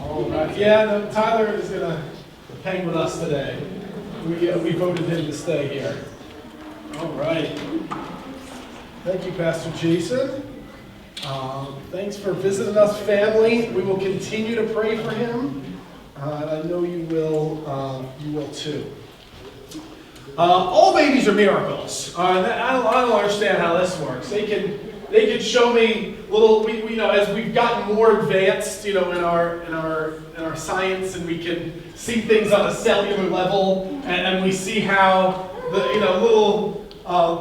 All right. Yeah, no, Tyler is going to hang with us today. We voted him to stay here. All right. Thank you, Pastor Jason. Thanks for visiting us, family. We will continue to pray for him. And I know you will too. All babies are miracles. I don't understand how this works. They can show me little. We as we've gotten more advanced, in our science, and we can see things on a cellular level, and we see how the little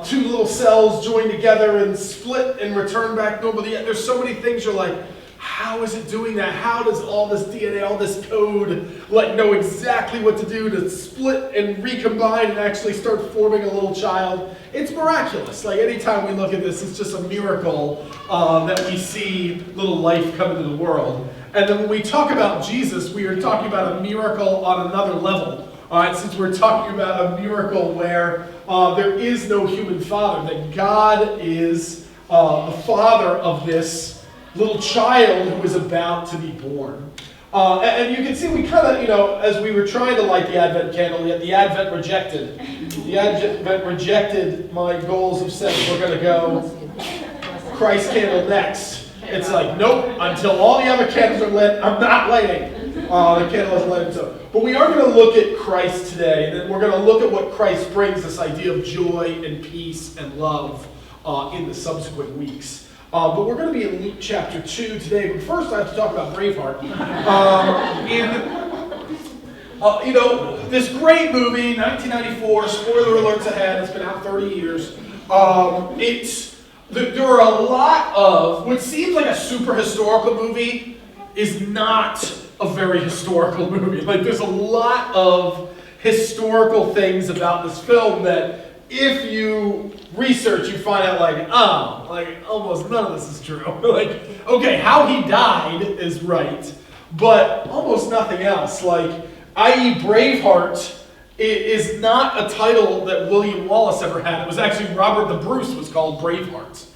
two little cells join together and split and return back normal. Yet there's so many things you're like, how is it doing that? How does all this DNA, all this code, know exactly what to do to split and recombine and actually start forming a little child? It's miraculous. Anytime we look at this, it's just a miracle that we see little life come into the world. And then when we talk about Jesus, we are talking about a miracle on another level. All right, since we're talking about a miracle where there is no human father, that God is the father of this little child who is about to be born. And you can see we kind of, as we were trying to light the Advent candle, yet the Advent rejected. The Advent rejected my goals of saying we're going to go Christ candle next. It's like, nope, until all the other candles are lit, I'm not lighting. The candle isn't lit. So. But we are going to look at Christ today, and then we're going to look at what Christ brings, this idea of joy and peace and love in the subsequent weeks. But we're going to be in Luke chapter 2 today. But first I have to talk about Braveheart. This great movie, 1994, spoiler alerts ahead, it's been out 30 years. There are a lot of, what seems like a super historical movie is not a very historical movie. There's a lot of historical things about this film that if you research, you find out almost none of this is true. Okay, how he died is right, but almost nothing else. I.e. Braveheart is not a title that William Wallace ever had. It was actually Robert the Bruce was called Braveheart.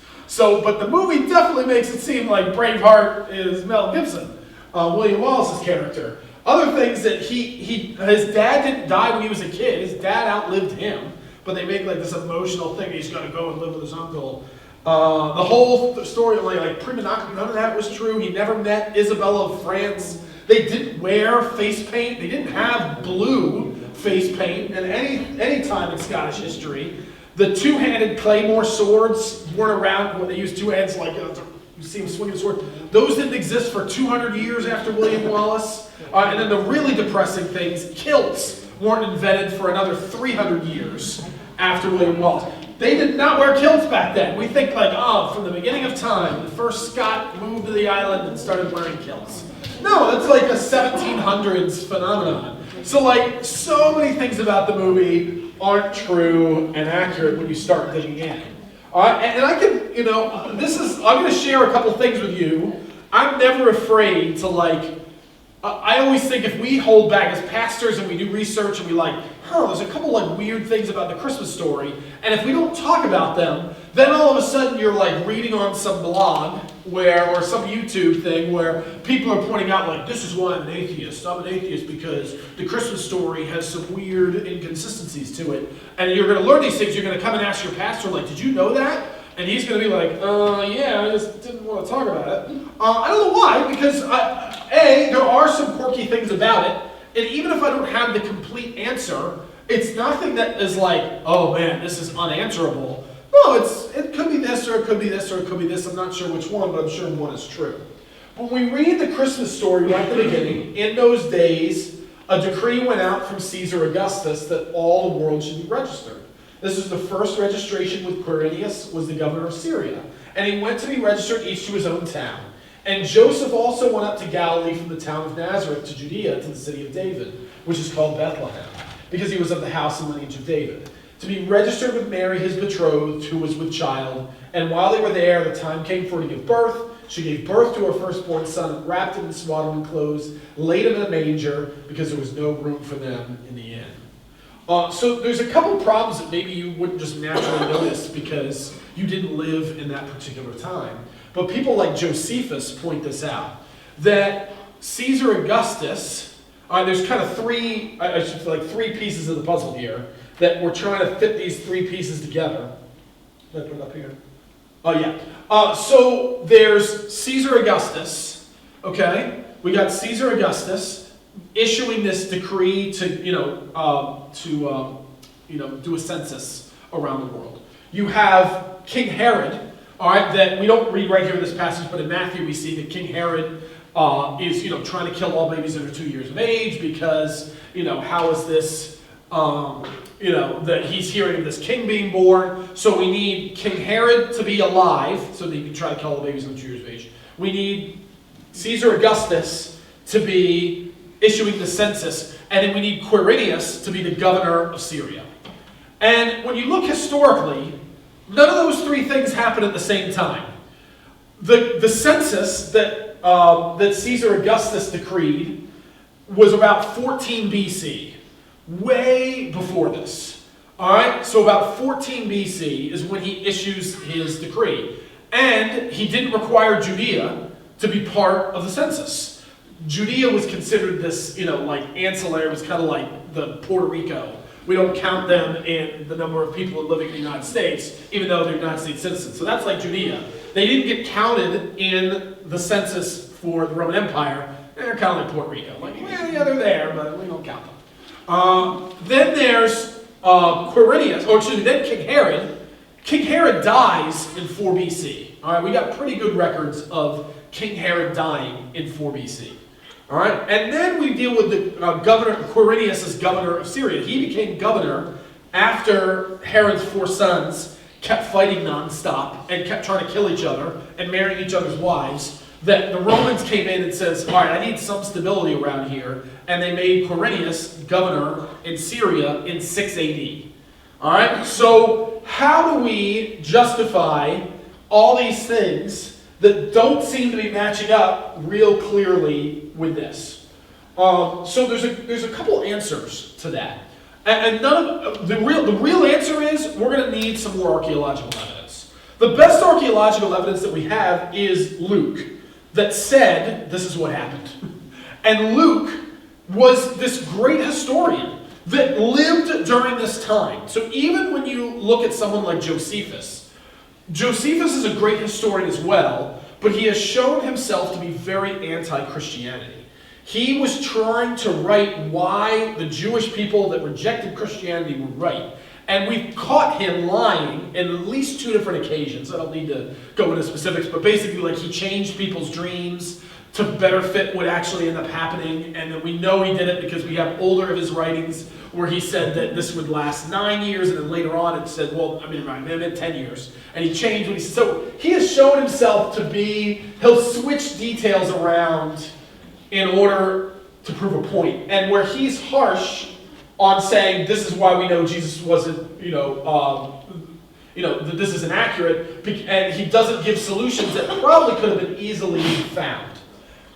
But the movie definitely makes it seem like Braveheart is Mel Gibson, William Wallace's character. Other things that his dad didn't die when he was a kid. His dad outlived him. But they make this emotional thing. He's got to go and live with his uncle. The whole story of Prima Nocte, none of that was true. He never met Isabella of France. They didn't wear face paint. They didn't have blue face paint at any time in Scottish history. The two-handed claymore swords weren't around when they used two hands you see him swinging a sword. Those didn't exist for 200 years after William Wallace. And then the really depressing things, kilts weren't invented for another 300 years after William Wallace. They did not wear kilts back then. We think from the beginning of time, the first Scot moved to the island and started wearing kilts. No, that's a 1700s phenomenon. So many things about the movie aren't true and accurate when you start digging in. And I can, I'm going to share a couple things with you. I'm never afraid to I always think if we hold back as pastors and we do research and we there's a couple weird things about the Christmas story, and if we don't talk about them, then all of a sudden you're reading on some blog or some YouTube thing where people are pointing out this is why I'm an atheist. I'm an atheist because the Christmas story has some weird inconsistencies to it. And you're going to learn these things, you're going to come and ask your pastor, did you know that? And he's going to be yeah, I just didn't want to talk about it. I don't know why, because there are some quirky things about it, and even if I don't have the complete answer, it's nothing that is oh man, this is unanswerable. No, it could be this, or it could be this, or it could be this. I'm not sure which one, but I'm sure one is true. When we read the Christmas story right at the beginning, in those days, a decree went out from Caesar Augustus that all the world should be registered. This was the first registration with Quirinius, was the governor of Syria. And he went to be registered each to his own town. And Joseph also went up to Galilee from the town of Nazareth to Judea to the city of David, which is called Bethlehem, because he was of the house and lineage of David, to be registered with Mary, his betrothed, who was with child. And while they were there, the time came for her to give birth. She gave birth to her firstborn son, wrapped him in swaddling clothes, laid him in a manger, because there was no room for them in the inn. So there's a couple problems that maybe you wouldn't just naturally notice because you didn't live in that particular time. But people like Josephus point this out, that Caesar Augustus, there's kind of three pieces of the puzzle here that we're trying to fit these three pieces together. Did I put it up here? Oh, yeah. So there's Caesar Augustus, okay? We got Caesar Augustus issuing this decree to, do a census around the world. You have King Herod, all right, that we don't read right here in this passage, but in Matthew we see that King Herod is, trying to kill all babies under 2 years of age because, how is this, that he's hearing of this king being born. So we need King Herod to be alive so that he can try to kill all the babies under 2 years of age. We need Caesar Augustus to be issuing the census, and then we need Quirinius to be the governor of Syria. And when you look historically, none of those three things happen at the same time. The census that Caesar Augustus decreed was about 14 BC, way before this. All right, so about 14 BC is when he issues his decree. And he didn't require Judea to be part of the census. Judea was considered this, ancillary. It was kind of like the Puerto Rico. We don't count them in the number of people living in the United States, even though they're United States citizens. So that's like Judea. They didn't get counted in the census for the Roman Empire. They're kind of like Puerto Rico. They're there, but we don't count them. Then there's Quirinius, then King Herod. King Herod dies in 4 BC. All right, we got pretty good records of King Herod dying in 4 BC. All right, and then we deal with the governor, Quirinius as governor of Syria. He became governor after Herod's 4 sons kept fighting nonstop and kept trying to kill each other and marrying each other's wives. That the Romans came in and says, all right, I need some stability around here. And they made Quirinius governor in Syria in 6 AD. All right, so how do we justify all these things that don't seem to be matching up real clearly with this? So there's a couple answers to that. And the real answer is we're going to need some more archaeological evidence. The best archaeological evidence that we have is Luke, that said this is what happened. And Luke was this great historian that lived during this time. So even when you look at someone like Josephus is a great historian as well, but he has shown himself to be very anti-Christianity. He was trying to write why the Jewish people that rejected Christianity were right. And we've caught him lying in at least 2 different occasions. I don't need to go into specifics, but basically he changed people's dreams to better fit what actually ended up happening. And then we know he did it because we have older of his writings where he said that this would last 9 years, and then later on it said, it meant 10 years. And he changed what he said. So he has shown himself to be, he'll switch details around in order to prove a point. And where he's harsh on saying this is why we know Jesus wasn't, that this is inaccurate, and he doesn't give solutions that probably could have been easily found.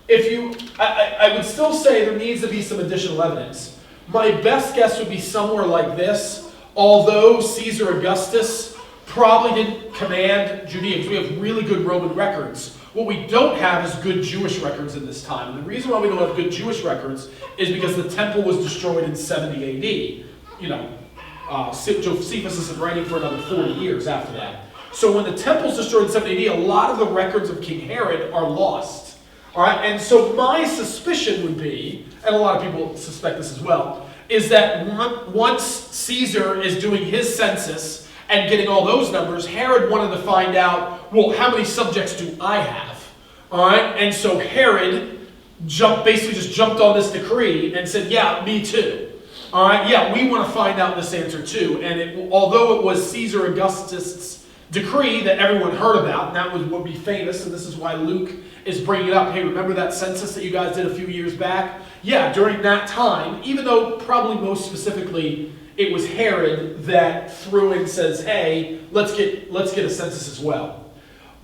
I would still say there needs to be some additional evidence. My best guess would be somewhere like this, although Caesar Augustus probably didn't command Judea, because we have really good Roman records. What we don't have is good Jewish records in this time. And the reason why we don't have good Jewish records is because the temple was destroyed in 70 AD. Josephus isn't writing for another 40 years after that. So when the temple's destroyed in 70 AD, a lot of the records of King Herod are lost. All right, and so my suspicion would be, and a lot of people suspect this as well, is that once Caesar is doing his census and getting all those numbers, Herod wanted to find out, well, how many subjects do I have? All right, and so Herod basically just jumped on this decree and said, yeah, me too. All right, yeah, we want to find out this answer too. And although it was Caesar Augustus' decree that everyone heard about, and that would be famous, and this is why Luke is bringing it up. Hey, remember that census that you guys did a few years back? Yeah, during that time, even though probably most specifically it was Herod that threw in and says, hey, let's get a census as well.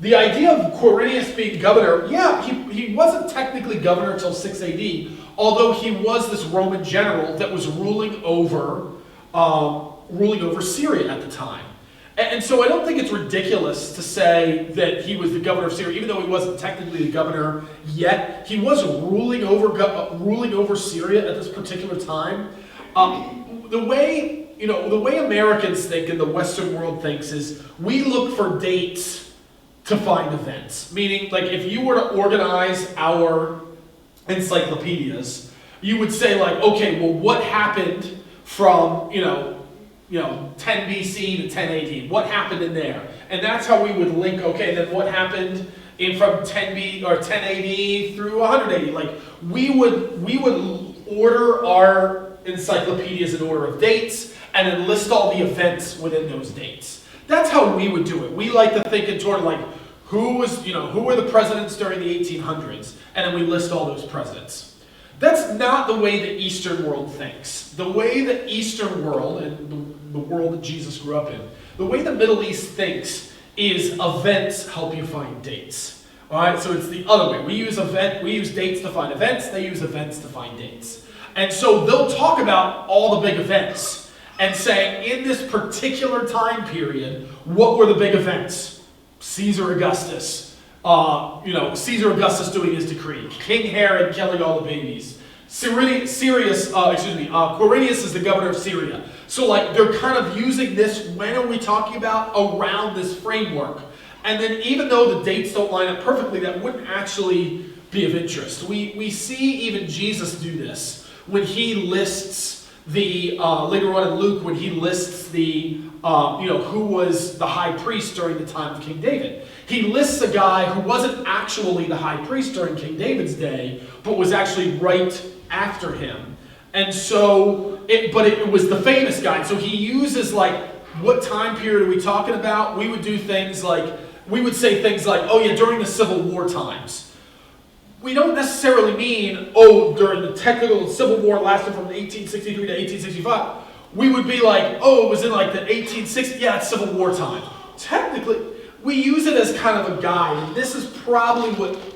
The idea of Quirinius being governor, yeah, he wasn't technically governor until 6 AD, although he was this Roman general that was ruling over Syria at the time. And so I don't think it's ridiculous to say that he was the governor of Syria, even though he wasn't technically the governor yet. He was ruling over Syria at this particular time. The way Americans think and the Western world thinks is we look for dates to find events. Meaning, like, if you were to organize our encyclopedias, you would say, like, okay, well, what happened from 10 BC to 10 AD? What happened in there? And that's how we would link. Okay, then what happened from 10 AD through 100 AD? Like, we would order our encyclopedias in order of dates, and then list all the events within those dates. That's how we would do it. We like to think in sort of like who were the presidents during the 1800s, and then we list all those presidents. That's not the way the Eastern world thinks. The way the Eastern world, and the world that Jesus grew up in, the way the Middle East thinks is events help you find dates. All right, so it's the other way. We use dates to find events. They use events to find dates. And so they'll talk about all the big events and say, in this particular time period, what were the big events? Caesar Augustus. Caesar Augustus doing his decree. King Herod killing all the babies. Quirinius is the governor of Syria. So like they're kind of using this, when are we talking about, around this framework. And then even though the dates don't line up perfectly, that wouldn't actually be of interest. We see even Jesus do this when he lists later on in Luke, when he lists who was the high priest during the time of King David. He lists a guy who wasn't actually the high priest during King David's day, but was actually right after him. And so, it was the famous guy. So he uses like, what time period are we talking about? We would say things like, oh yeah, during the Civil War times. We don't necessarily mean, during the technical Civil War lasted from 1863 to 1865. We would be like, it was in like the 1860s, yeah, it's Civil War time. Technically, we use it as kind of a guide, and this is probably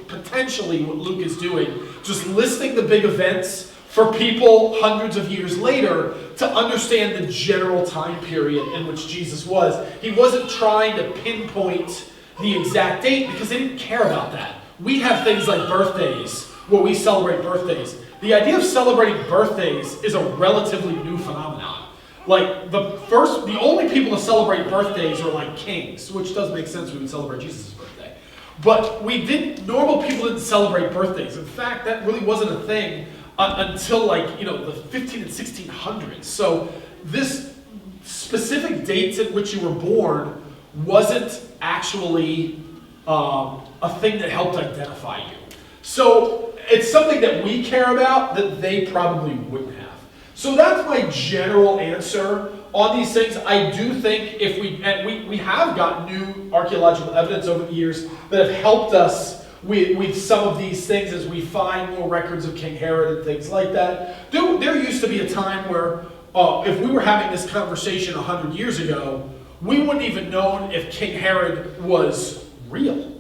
potentially what Luke is doing, just listing the big events for people hundreds of years later to understand the general time period in which Jesus was. He wasn't trying to pinpoint the exact date because they didn't care about that. We have things like birthdays, where we celebrate birthdays. The idea of celebrating birthdays is a relatively new phenomenon. Like, the only people to celebrate birthdays are like kings, which does make sense, we would celebrate Jesus' birthday. But normal people didn't celebrate birthdays. In fact, that really wasn't a thing until the 15 and 1600s. So this specific dates at which you were born wasn't actually a thing that helped identify you. So it's something that we care about that they probably wouldn't have. So that's my general answer on these things. I do think we have gotten new archaeological evidence over the years that have helped us with some of these things as we find more records of King Herod and things like that. There used to be a time where if we were having this conversation 100 years ago, we wouldn't even known if King Herod was real.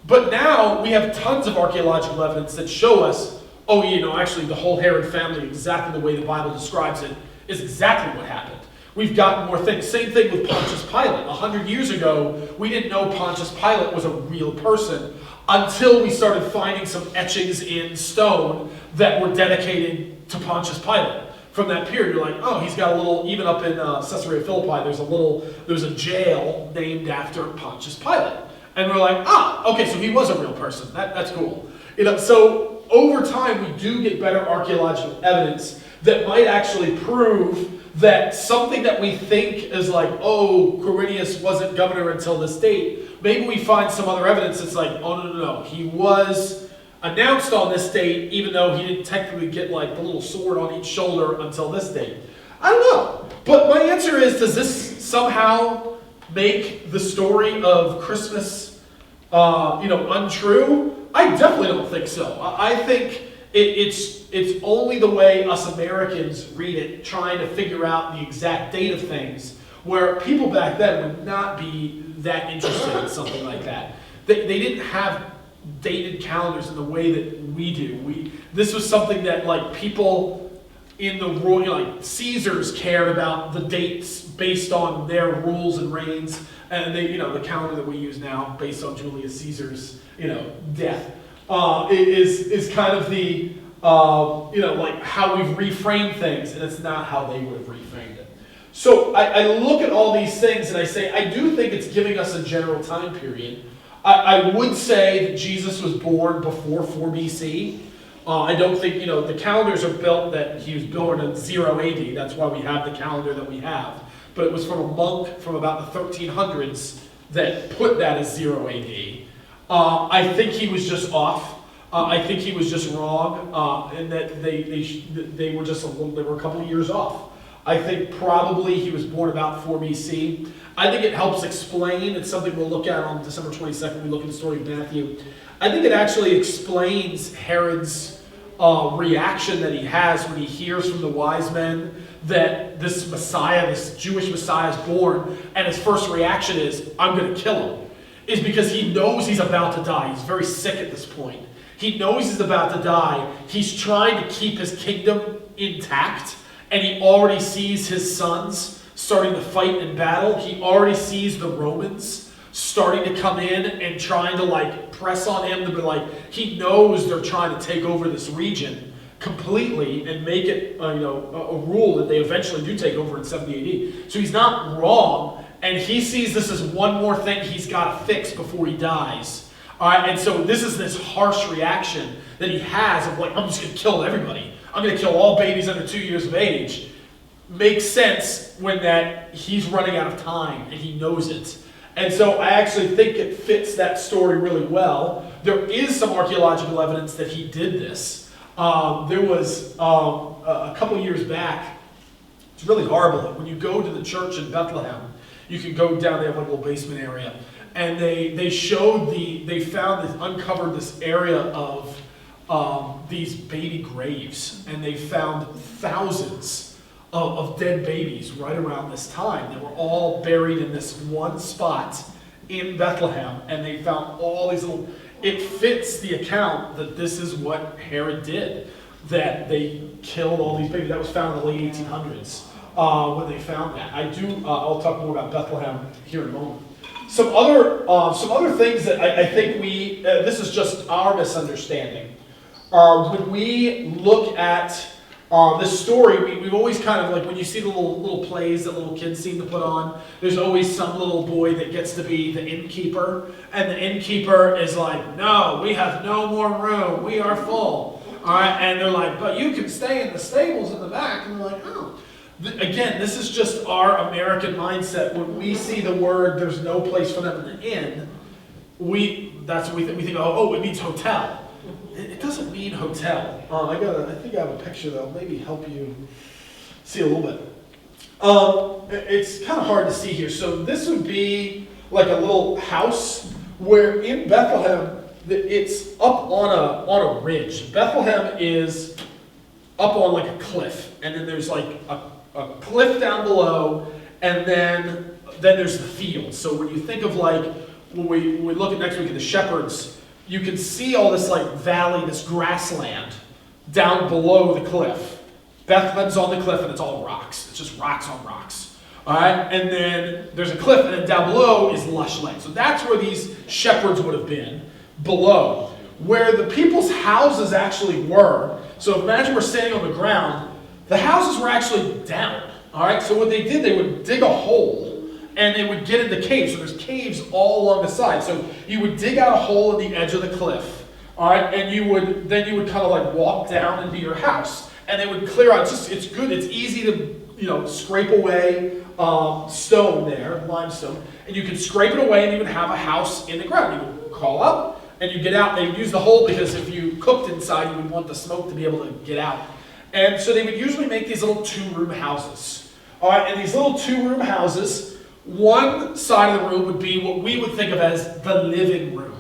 But now we have tons of archaeological evidence that show us, actually the whole Herod family, exactly the way the Bible describes it, is exactly what happened. We've gotten more things. Same thing with Pontius Pilate. 100 years ago, we didn't know Pontius Pilate was a real person until we started finding some etchings in stone that were dedicated to Pontius Pilate. From that period, you're like, he's got a little, even up in Caesarea Philippi, there's a jail named after Pontius Pilate. And we're like, okay, so he was a real person. That's cool. So over time, we do get better archaeological evidence that might actually prove that something that we think is like, Quirinius wasn't governor until this date, maybe we find some other evidence that's like, no. He was announced on this date, even though he didn't technically get like the little sword on each shoulder until this date. I don't know. But my answer is, does this somehow make the story of Christmas untrue? I definitely don't think so. I think it's only the way us Americans read it, trying to figure out the exact date of things, where people back then would not be that interested in something like that. They didn't have dated calendars in the way that we do. This was something that like people in the rule, like Caesars cared about the dates based on their rules and reigns, and they, the calendar that we use now, based on Julius Caesar's, death, is kind of the, like how we've reframed things, and it's not how they would have reframed it. So I look at all these things and I say, I do think it's giving us a general time period. I would say that Jesus was born before 4 BC. I don't think, the calendars are built that he was born in 0 AD. That's why we have the calendar that we have. But it was from a monk from about the 1300s that put that as 0 AD. I think he was just off. I think he was just wrong, and that they were just they were a couple of years off. I think probably he was born about 4 BC. I think it helps explain, it's something we'll look at on December 22nd, we look at the story of Matthew. I think it actually explains Herod's reaction that he has when he hears from the wise men that this Messiah, this Jewish Messiah is born, and his first reaction is, I'm going to kill him, is because he knows he's about to die. He's very sick at this point. He knows he's about to die. He's trying to keep his kingdom intact, and he already sees his sons starting to fight in battle. He already sees the Romans starting to come in and trying to press on him to be he knows they're trying to take over this region completely and make it a rule that they eventually do take over in 70 AD. So he's not wrong, and he sees this as one more thing he's got to fix before he dies. All right, and so this is this harsh reaction that he has of I'm just going to kill everybody. I'm going to kill all babies under 2 years of age. Makes sense when that he's running out of time and he knows it. And so I actually think it fits that story really well. There is some archaeological evidence that he did this. There was a couple years back, it's really horrible. When you go to the church in Bethlehem, you can go down, they have a little basement area, and they uncovered this area of these baby graves, and they found thousands of dead babies right around this time. They were all buried in this one spot in Bethlehem, and they found all these little, it fits the account that this is what Herod did, that they killed all these babies. That was found in the late 1800s when they found that. I'll talk more about Bethlehem here in a moment. Some other things that I think this is just our misunderstanding. When we look at this story, we've always kind of when you see the little plays that little kids seem to put on, there's always some little boy that gets to be the innkeeper, and the innkeeper is no, we have no more room, we are full. All right, and they're but you can stay in the stables in the back, and they're oh. Again, this is just our American mindset. When we see the word, there's no place for them in the inn, that's what we think, oh, it means hotel. It doesn't mean hotel. I think I have a picture that'll maybe help you see a little bit. It's kind of hard to see here. So this would be like a little house where in Bethlehem, it's up on a ridge. Bethlehem is up on a cliff, and then there's a cliff down below, and then there's the field. So when you think of when we look at next week at the shepherds, you can see all this valley, this grassland down below the cliff. Bethlehem's on the cliff and it's all rocks. It's just rocks on rocks. All right, and then there's a cliff, and then down below is lush land. So that's where these shepherds would have been, below. Where the people's houses actually were, so imagine we're standing on the ground, the houses were actually down. All right, so what they did, they would dig a hole, and they would get into caves. So there's caves all along the side. So you would dig out a hole in the edge of the cliff, all right, and you would kind of walk down into your house, and they would clear out. It's good. It's easy to scrape away stone there, limestone, and you could scrape it away, and you would have a house in the ground. You would crawl up, and you get out. They would use the hole because if you cooked inside, you would want the smoke to be able to get out. And so they would usually make these little 2-room houses, all right, and these little 2-room houses. One side of the room would be what we would think of as the living room.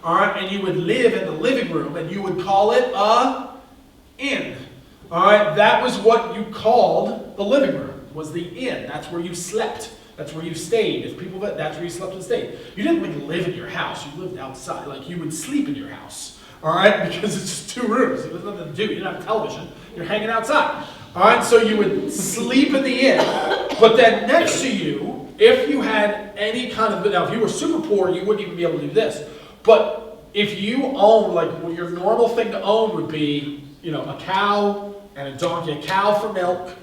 All right, and you would live in the living room, and you would call it a inn. All right, that was what you called the living room, was the inn. That's where you slept. That's where you stayed. That's where you slept and stayed. You didn't live in your house. You lived outside. You would sleep in your house. All right, because it's just 2 rooms. There's nothing to do. You didn't have television. You're hanging outside. All right, so you would sleep in the inn, but then next to you, if you had any kind of, now if you were super poor, you wouldn't even be able to do this. But if you own, like your normal thing to own would be, a cow and a donkey. A cow for milk,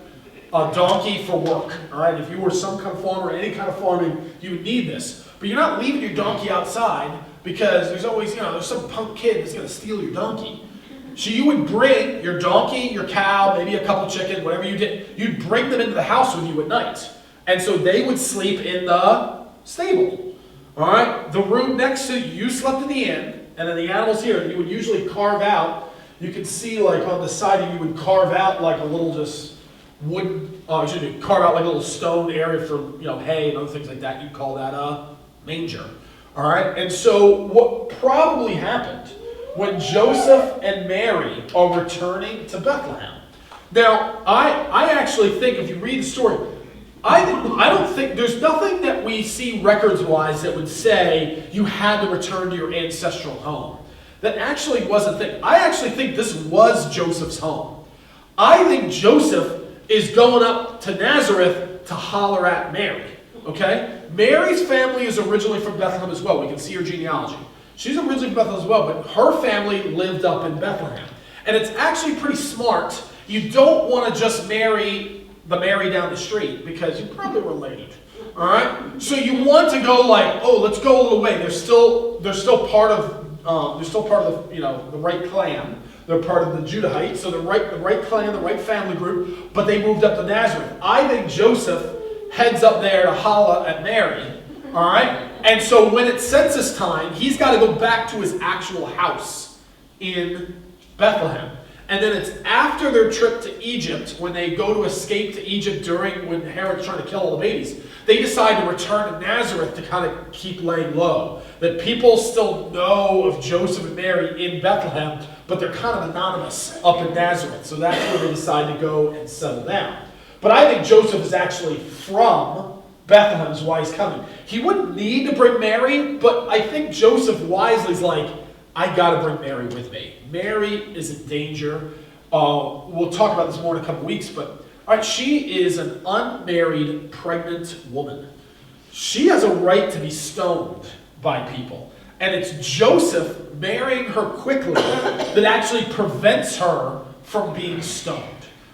a donkey for work. All right, if you were some kind of farmer, any kind of farming, you would need this. But you're not leaving your donkey outside because there's always, there's some punk kid that's going to steal your donkey. So you would bring your donkey, your cow, maybe a couple chickens, whatever you did, you'd bring them into the house with you at night. And so they would sleep in the stable. All right? The room next to you slept in the inn, and then the animals here, you would usually carve out, you can see like on the side, you would carve out like a little just wooden, carve out like a little stone area for, hay and other things like that. You'd call that a manger. All right? And so what probably happened when Joseph and Mary are returning to Bethlehem. Now, I actually think, if you read the story, I don't think, there's nothing that we see records-wise that would say you had to return to your ancestral home. That actually was a thing. I actually think this was Joseph's home. I think Joseph is going up to Nazareth to holler at Mary, okay? Mary's family is originally from Bethlehem as well. We can see her genealogy. She's originally from Bethlehem as well, but her family lived up in Bethlehem. And it's actually pretty smart. You don't want to just marry the Mary down the street because you're probably related. All right? So you want to go like, oh, let's go a little way. They're still part of the right clan. They're part of the Judahites, so the right clan, the right family group, but they moved up to Nazareth. I think Joseph heads up there to holla at Mary. All right? And so when it's census time, he's got to go back to his actual house in Bethlehem. And then it's after their trip to Egypt, when they go to escape to Egypt when Herod's trying to kill all the babies, they decide to return to Nazareth to kind of keep laying low. That people still know of Joseph and Mary in Bethlehem, but they're kind of anonymous up in Nazareth. So that's where they decide to go and settle down. But I think Joseph is actually from Bethlehem is why he's coming. He wouldn't need to bring Mary, but I think Joseph wisely is like, I got to bring Mary with me. Mary is in danger. We'll talk about this more in a couple weeks, but all right, she is an unmarried, pregnant woman. She has a right to be stoned by people. And it's Joseph marrying her quickly that actually prevents her from being stoned.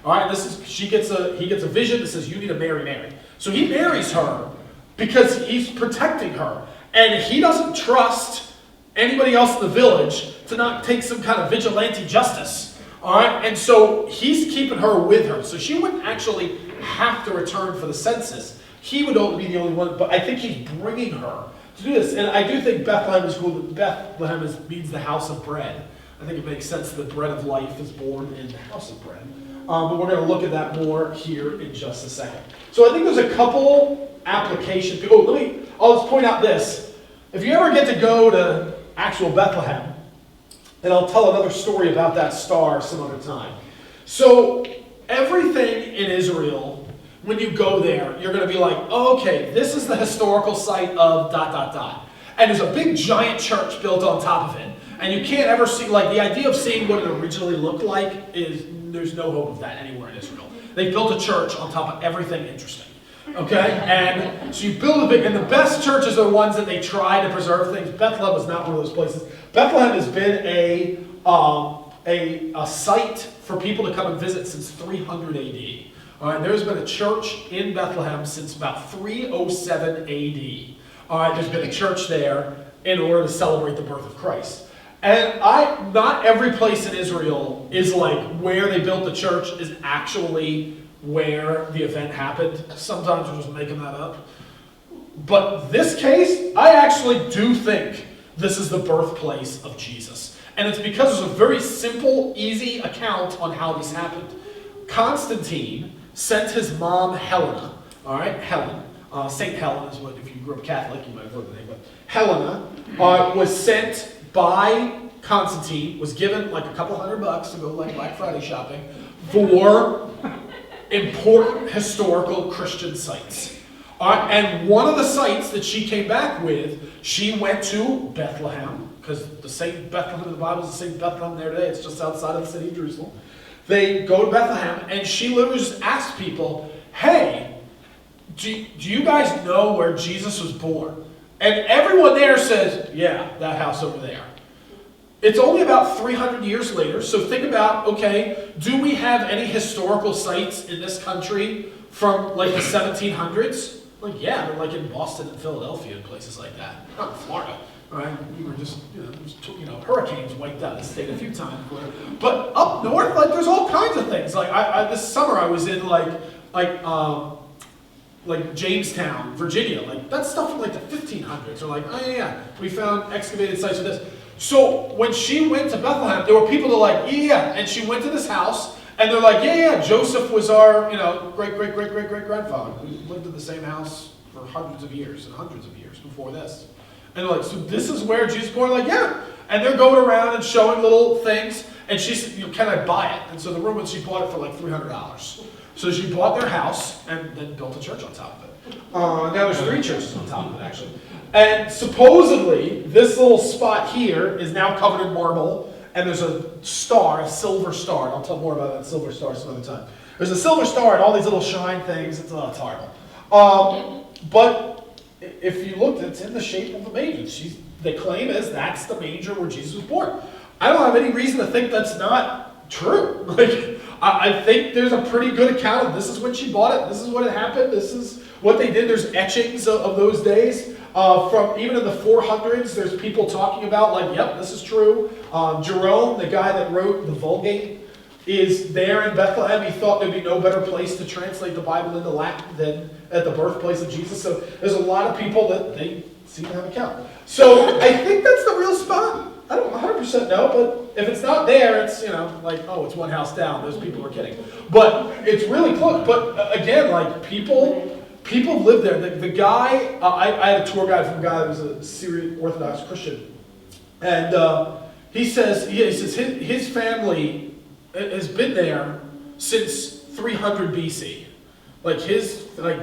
All right, he gets a vision that says, you need to marry Mary. So he marries her because he's protecting her. And he doesn't trust anybody else in the village to not take some kind of vigilante justice. All right? And so he's keeping her with her. So she wouldn't actually have to return for the census. He would only be the only one. But I think he's bringing her to do this. And I do think Bethlehem is cool. Bethlehem means the house of bread. I think it makes sense that the bread of life is born in the house of bread. But we're going to look at that more here in just a second. So I think there's a couple applications. I'll just point out this. If you ever get to go to actual Bethlehem, and I'll tell another story about that star some other time. So everything in Israel, when you go there, you're going to be like, oh, okay, this is the historical site of ... And there's a big giant church built on top of it. And you can't ever see, like, the idea of seeing what it originally looked like is, there's no hope of that anywhere in Israel. They built a church on top of everything interesting. Okay? And so you build a big, and the best churches are the ones that they try to preserve things. Bethlehem is not one of those places. Bethlehem has been a site for people to come and visit since 300 AD. All right, there's been a church in Bethlehem since about 307 AD. All right, there's been a church there in order to celebrate the birth of Christ. And not every place in Israel is like where they built the church is actually where the event happened. Sometimes we're just making that up. But this case, I actually do think this is the birthplace of Jesus. And it's because there's a very simple, easy account on how this happened. Constantine sent his mom Helena, all right, Helen. Saint Helen is what, if you grew up Catholic, you might have heard the name, but Helena was sent by Constantine, was given like a couple $100 to go like Black Friday shopping for important historical Christian sites. And one of the sites that she came back with, she went to Bethlehem, because the same Bethlehem in the Bible is the same Bethlehem there today, it's just outside of the city of Jerusalem. they go to Bethlehem, and she literally just asks people, hey, do you guys know where Jesus was born? And everyone there says, yeah, that house over there. It's only about 300 years later, so think about, okay, do we have any historical sites in this country from like the 1700s? Like, yeah, they're like in Boston and Philadelphia and places like that. Not in Florida, right? We were just, hurricanes wiped out the state a few times. But up north, like, there's all kinds of things. Like, this summer I was in like Jamestown, Virginia. Like, that's stuff from like the 1500s. They're like, oh yeah, we found excavated sites of this. So when she went to Bethlehem, there were people that were like, yeah, and she went to this house, and they're like, yeah, Joseph was our, great-great-great-great-great-grandfather who lived in the same house for hundreds of years and hundreds of years before this. And they're like, so this is where Jesus was born? Like, yeah. And they're going around and showing little things, and she said, can I buy it? And so the woman, she bought it for like $300. So she bought their house and then built a church on top of it. Now there's 3 churches on top of it, actually. And supposedly, this little spot here is now covered in marble, and there's a star, a silver star, and I'll tell more about that silver star some other time. There's a silver star and all these little shine things. It's horrible. But if you looked, it's in the shape of a manger. The claim is that's the manger where Jesus was born. I don't have any reason to think that's not true. Like, I think there's a pretty good account of this is when she bought it, this is when it happened, this is what they did. There's etchings of those days. From even in the 400s, there's people talking about, like, yep, this is true. Jerome, the guy that wrote the Vulgate, is there in Bethlehem. He thought there'd be no better place to translate the Bible into Latin than at the birthplace of Jesus. So there's a lot of people that they seem to have a count. So I think that's the real spot. I don't 100% know, but if it's not there, it's, like, oh, it's one house down. Those people are kidding. But it's really close. But again, like, people lived there. The guy, I had a tour guide from a guy that was a Syrian Orthodox Christian. And he says his family has been there since 300 BC. Like,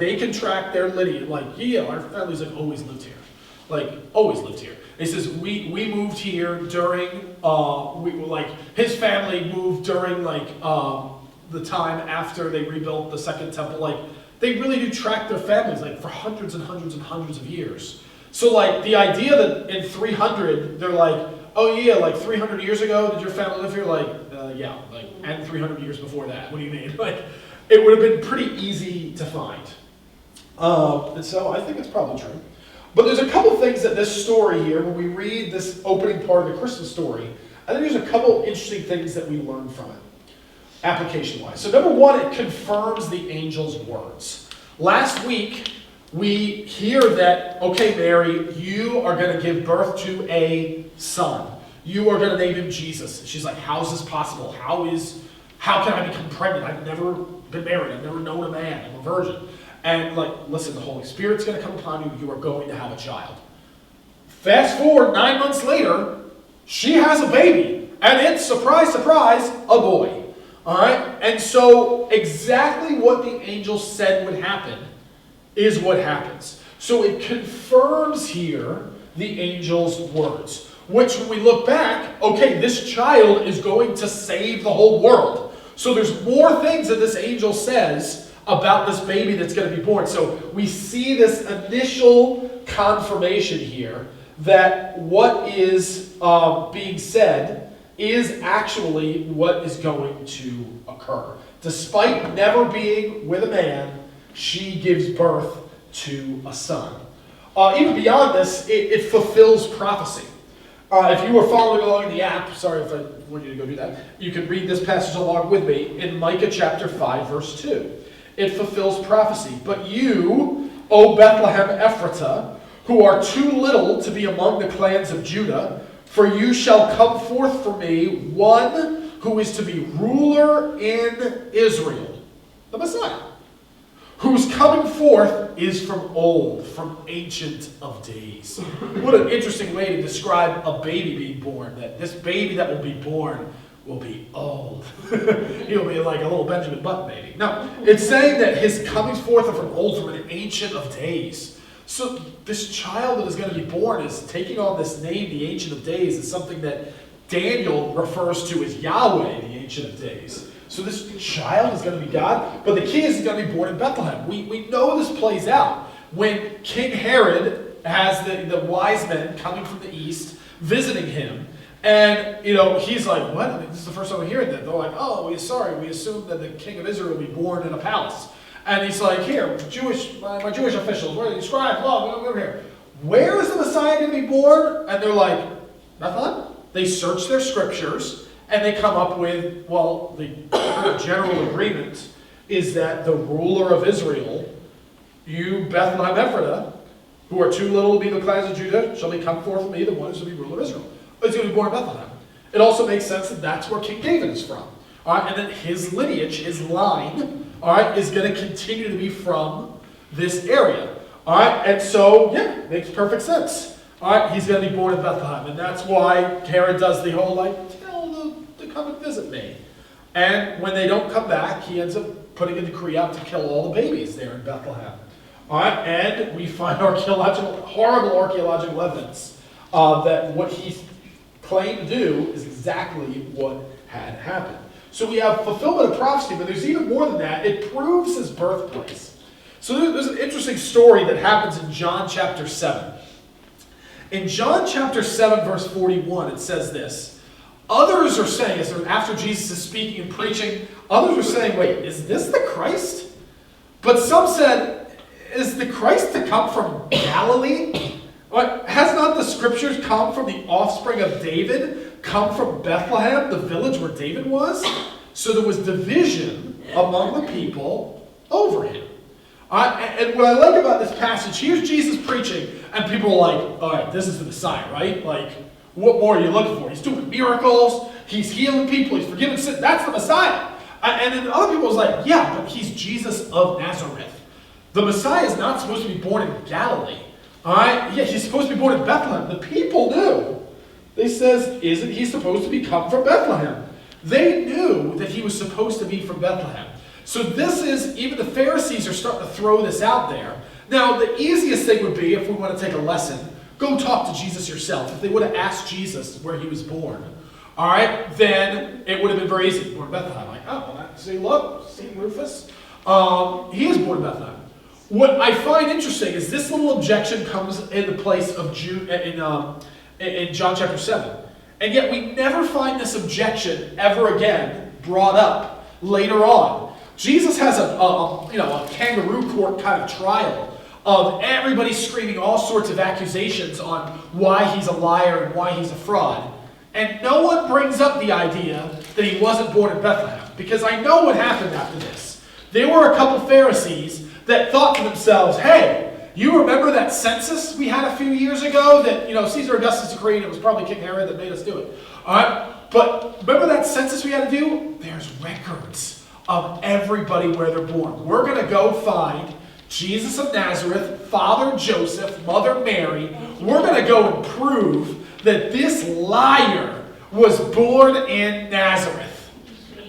they can track their lineage. Like, yeah, our family's like always lived here. Like, always lived here. He says, we moved here during, his family moved during, the time after they rebuilt the second temple. Like, they really do track their families, like, for hundreds and hundreds and hundreds of years. So, like, the idea that in 300, they're like, oh yeah, like 300 years ago, did your family live here? Like, yeah, like, and 300 years before that. What do you mean? Like, it would have been pretty easy to find. And so I think it's probably true. But there's a couple things that this story here, when we read this opening part of the Christmas story, I think there's a couple interesting things that we learn from it, application-wise. So number one, it confirms the angel's words. Last week, we hear that, okay, Mary, you are going to give birth to a son. You are going to name him Jesus. She's like, how is this possible? How can I become pregnant? I've never been married. I've never known a man. I'm a virgin. And like, listen, the Holy Spirit's going to come upon you. You are going to have a child. Fast forward 9 months later, she has a baby. And it's, surprise, surprise, a boy. All right? And so exactly what the angel said would happen is what happens. So it confirms here the angel's words. Which, when we look back, okay, this child is going to save the whole world. So there's more things that this angel says about this baby that's going to be born. So we see this initial confirmation here that what is being said is actually what is going to occur. Despite never being with a man, she gives birth to a son. Even beyond this, it fulfills prophecy. If you were following along in the app, sorry if I want you to go do that, you can read this passage along with me in Micah chapter 5, verse 2. It fulfills prophecy. But you, O Bethlehem Ephratah, who are too little to be among the clans of Judah, for you shall come forth for me one who is to be ruler in Israel, the Messiah, whose coming forth is from old, from ancient of days. What an interesting way to describe a baby being born, that this baby that will be born will be old. He'll be like a little Benjamin Button baby. No, it's saying that his comings forth are from old, from an ancient of days. So this child that is going to be born is taking on this name, the Ancient of Days, is something that Daniel refers to as Yahweh, the Ancient of Days. So this child is going to be God, but the king is going to be born in Bethlehem. We know this plays out when King Herod has the wise men coming from the east visiting him. And, he's like, what? I mean, this is the first time we're hearing that. They're like, oh, we assume that the king of Israel will be born in a palace. And he's like, here, my Jewish officials, where are the scribes, law, over here. Where is the Messiah going to be born? And they're like, Bethlehem? They search their scriptures, and they come up with, the general agreement is that the ruler of Israel, you Bethlehem Ephrathah, who are too little to be the clans of Judah, shall become forth from me, the one who shall be ruler of Israel. He's going to be born in Bethlehem. It also makes sense that that's where King David is from. All right, and then his lineage, his line, all right, is going to continue to be from this area. All right, and so, makes perfect sense. All right, he's going to be born in Bethlehem, and that's why Herod does the whole, tell them to come and visit me. And when they don't come back, he ends up putting a decree out to kill all the babies there in Bethlehem. All right, and we find horrible archaeological evidence that what he claimed to do is exactly what had happened. So we have fulfillment of prophecy, but there's even more than that. It proves his birthplace. So there's an interesting story that happens in John chapter 7. In John chapter 7, verse 41, it says this. Others are saying, after Jesus is speaking and preaching, others are saying, wait, is this the Christ? But some said, is the Christ to come from Galilee? What, has not the scriptures come from the offspring of David, come from Bethlehem, the village where David was? So there was division among the people over him. And what I like about this passage, here's Jesus preaching, and people are like, all right, this is the Messiah, right? What more are you looking for? He's doing miracles, he's healing people, he's forgiving sin. That's the Messiah. And then other people was like, yeah, but he's Jesus of Nazareth. The Messiah is not supposed to be born in Galilee. All right? Yeah, he's supposed to be born in Bethlehem. The people knew. They says, isn't he supposed to come from Bethlehem? They knew that he was supposed to be from Bethlehem. So this is, even the Pharisees are starting to throw this out there. Now, the easiest thing would be, if we want to take a lesson, go talk to Jesus yourself. If they would have asked Jesus where he was born, all right, then it would have been very easy. Born in Bethlehem. See Rufus? He is born in Bethlehem. What I find interesting is this little objection comes in the place of in John chapter 7. And yet we never find this objection ever again brought up later on. Jesus has a kangaroo court kind of trial of everybody screaming all sorts of accusations on why he's a liar and why he's a fraud. And no one brings up the idea that he wasn't born in Bethlehem. Because I know what happened after this. There were a couple Pharisees that thought to themselves, hey, you remember that census we had a few years ago that, Caesar Augustus decreed, it was probably King Herod that made us do it. All right? But remember that census we had to do? There's records of everybody where they're born. We're going to go find Jesus of Nazareth, Father Joseph, Mother Mary. We're going to go and prove that this liar was born in Nazareth.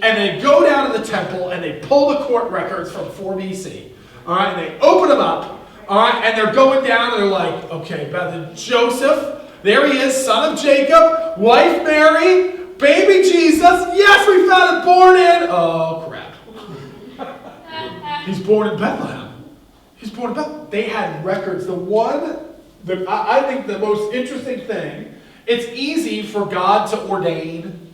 And they go down to the temple and they pull the court records from 4 BC. All right, and they open them up. All right, and they're going down and they're like, okay, Brother Joseph, there he is, son of Jacob, wife Mary, baby Jesus. Yes, we found it born in. Oh, crap. He's born in Bethlehem. He's born in Bethlehem. They had records. I think the most interesting thing, it's easy for God to ordain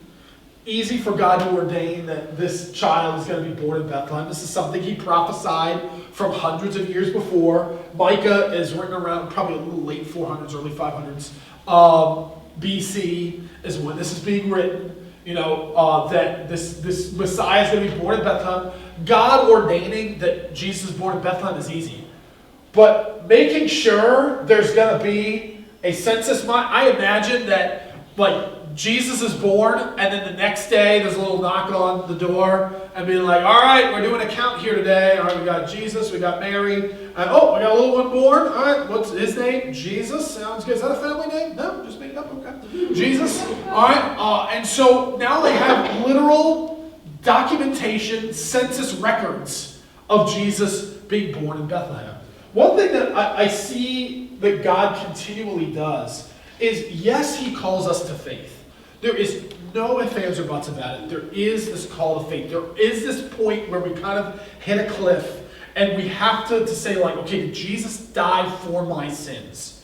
that this child is going to be born in Bethlehem. This is something he prophesied from hundreds of years before. Micah is written around probably a little late 400s, early 500s. BC is when this is being written. That this Messiah is going to be born in Bethlehem. God ordaining that Jesus is born in Bethlehem is easy. But making sure there's going to be a census, I imagine that, Jesus is born, and then the next day there's a little knock on the door, and being like, all right, we're doing a count here today. All right, we got Jesus, we got Mary, and we got a little one born. All right, what's his name? Jesus. Sounds good. Is that a family name? No, just made it up. Okay. Jesus. All right, and so now they have literal documentation, census records of Jesus being born in Bethlehem. One thing that I see that God continually does is, yes, he calls us to faith. There is no ifs, ands, or buts about it. There is this call to faith. There is this point where we kind of hit a cliff, and we have to say, like, okay, did Jesus die for my sins?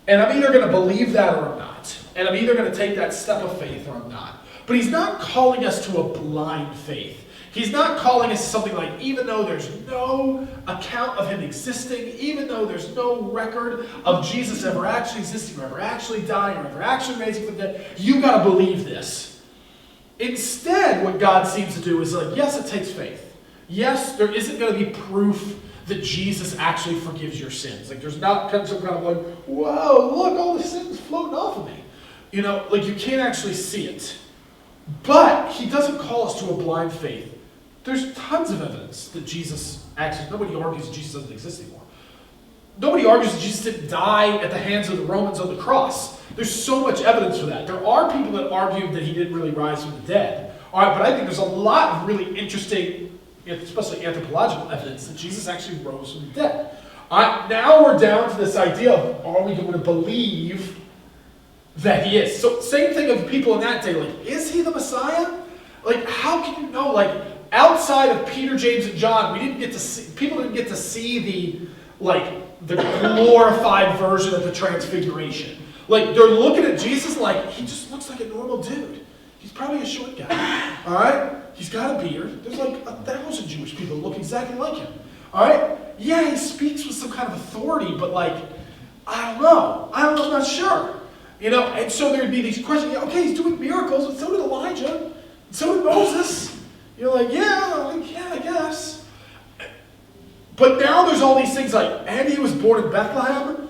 And I'm either going to believe that or I'm not. And I'm either going to take that step of faith or I'm not. But he's not calling us to a blind faith. He's not calling us to something like, even though there's no account of him existing, even though there's no record of Jesus ever actually existing, or ever actually dying, or ever actually raising from the dead, you got to believe this. Instead, what God seems to do is like, yes, it takes faith. Yes, there isn't going to be proof that Jesus actually forgives your sins. Like, there's not some kind of like, whoa, look, all the sins floating off of me. You know, like, you can't actually see it. But he doesn't call us to a blind faith. There's tons of evidence that Jesus actually, nobody argues that Jesus doesn't exist anymore. Nobody argues that Jesus didn't die at the hands of the Romans on the cross. There's so much evidence for that. There are people that argue that he didn't really rise from the dead. All right, but I think there's a lot of really interesting, especially anthropological evidence that Jesus actually rose from the dead. Now we're down to this idea of, are we going to believe that he is? So same thing of people in that day, like, is he the Messiah? Like, how can you know? Like, outside of Peter, James, and John, people didn't get to see the glorified version of the Transfiguration. Like, they're looking at Jesus like, he just looks like a normal dude. He's probably a short guy, all right? He's got a beard. There's like 1,000 Jewish people look exactly like him, all right? Yeah, he speaks with some kind of authority, but like, I don't know. I'm not sure. You know, and so there'd be these questions. Yeah, okay, he's doing miracles, but so did Elijah. So did Moses. You're like, yeah, I guess. But now there's all these things like, and he was born in Bethlehem,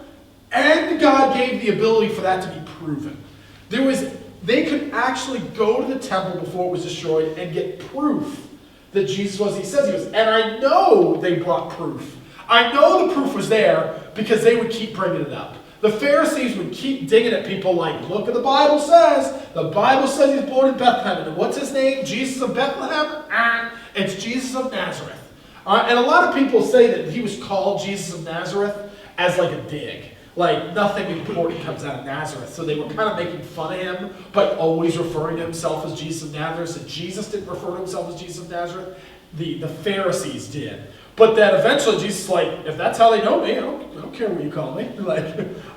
and God gave the ability for that to be proven. They could actually go to the temple before it was destroyed and get proof that Jesus was who he says he was. And I know they brought proof. I know the proof was there because they would keep bringing it up. The Pharisees would keep digging at people like, look what the Bible says. The Bible says he's born in Bethlehem. And what's his name? Jesus of Bethlehem? It's Jesus of Nazareth. And a lot of people say that he was called Jesus of Nazareth as like a dig. Like, nothing important comes out of Nazareth. So they were kind of making fun of him, but always referring to himself as Jesus of Nazareth. So Jesus didn't refer to himself as Jesus of Nazareth. The Pharisees did. But then eventually Jesus is like, if that's how they know me, I don't care what you call me. Like,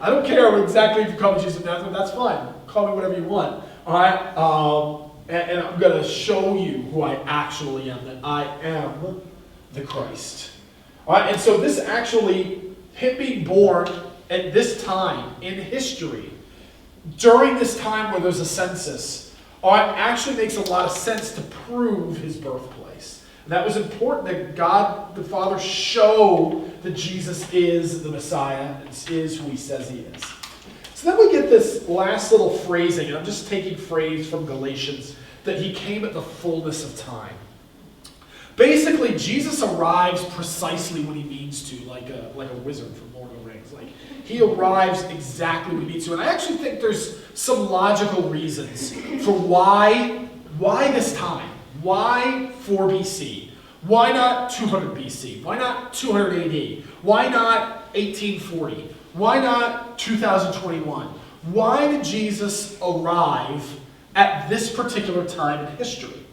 I don't care exactly if you call me Jesus of Nazareth. That's fine. Call me whatever you want. All right? And I'm going to show you who I actually am, that I am the Christ. All right? And so this actually, him being born at this time in history, during this time where there's a census, actually makes a lot of sense to prove his birthplace. And that was important that God the Father show that Jesus is the Messiah, and is who he says he is. So then we get this last little phrasing, and I'm just taking phrase from Galatians, that he came at the fullness of time. Basically, Jesus arrives precisely when he means to, like a wizard from Lord of the Rings. Like, he arrives exactly when he needs to. And I actually think there's some logical reasons for why this time. Why 4 BC? Why not 200 BC? Why not 200 AD? Why not 1840? Why not 2021? Why did Jesus arrive at this particular time in history?